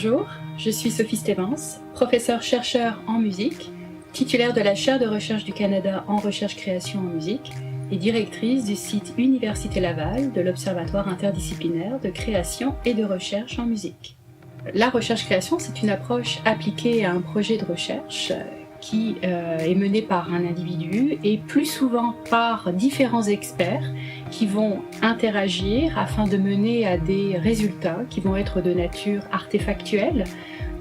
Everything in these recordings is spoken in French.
Bonjour, je suis Sophie Stevens, professeure-chercheur en musique, titulaire de la chaire de recherche du Canada en recherche-création en musique et directrice du site Université Laval de l'Observatoire interdisciplinaire de création et de recherche en musique. La recherche-création, c'est une approche appliquée à un projet de recherche qui est mené par un individu et plus souvent par différents experts qui vont interagir afin de mener à des résultats qui vont être de nature artefactuelle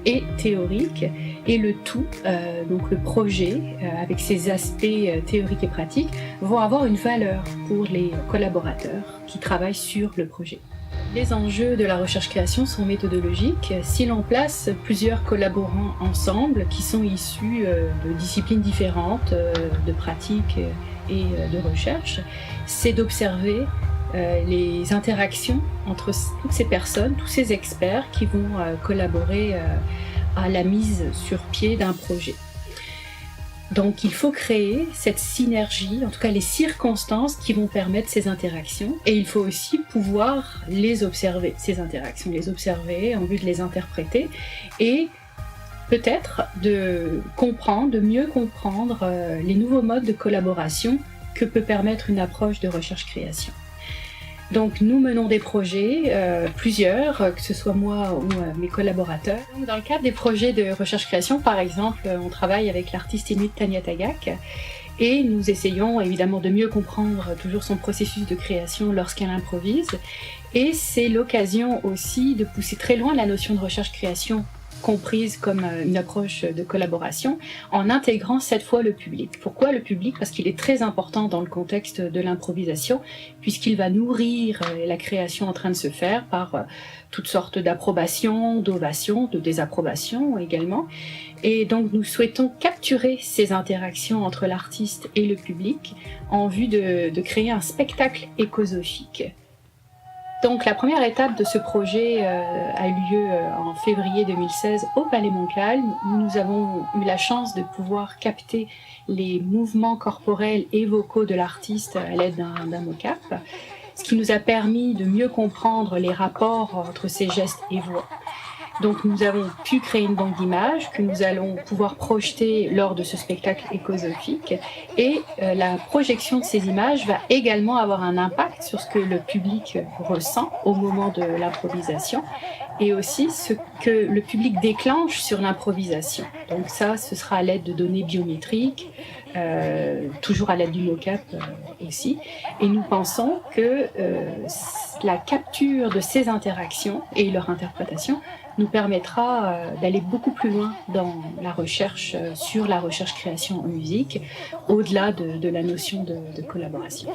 et théorique, et le tout, donc le projet, avec ses aspects théoriques et pratiques, vont avoir une valeur pour les collaborateurs qui travaillent sur le projet. Les enjeux de la recherche-création sont méthodologiques. Si l'on place plusieurs collaborants ensemble qui sont issus de disciplines différentes, de pratiques et de recherche, c'est d'observer les interactions entre toutes ces personnes, tous ces experts qui vont collaborer à la mise sur pied d'un projet. Donc il faut créer cette synergie, en tout cas les circonstances qui vont permettre ces interactions, et il faut aussi pouvoir les observer, ces interactions, les observer en vue de les interpréter et peut-être de comprendre, de mieux comprendre les nouveaux modes de collaboration que peut permettre une approche de recherche-création. Donc nous menons des projets, plusieurs, que ce soit moi ou mes collaborateurs. Dans le cadre des projets de recherche-création, par exemple, on travaille avec l'artiste inuit Tanya Tagaq et nous essayons évidemment de mieux comprendre toujours son processus de création lorsqu'elle improvise. Et c'est l'occasion aussi de pousser très loin la notion de recherche-création comprise comme une approche de collaboration, en intégrant cette fois le public. Pourquoi le public? Parce qu'il est très important dans le contexte de l'improvisation, puisqu'il va nourrir la création en train de se faire par toutes sortes d'approbations, d'ovations, de désapprobations également. Et donc nous souhaitons capturer ces interactions entre l'artiste et le public en vue de créer un spectacle écosophique. Donc la première étape de ce projet a eu lieu en février 2016 au Palais Montcalm, où nous avons eu la chance de pouvoir capter les mouvements corporels et vocaux de l'artiste à l'aide d'un mocap, ce qui nous a permis de mieux comprendre les rapports entre ses gestes et voix. Donc nous avons pu créer une banque d'images que nous allons pouvoir projeter lors de ce spectacle écosophique, et la projection de ces images va également avoir un impact sur ce que le public ressent au moment de l'improvisation et aussi ce que le public déclenche sur l'improvisation. Donc ça, ce sera à l'aide de données biométriques, toujours à l'aide du mocap aussi, et nous pensons que la capture de ces interactions et leur interprétation nous permettra d'aller beaucoup plus loin dans la recherche sur la recherche-création en musique, au-delà de la notion de collaboration.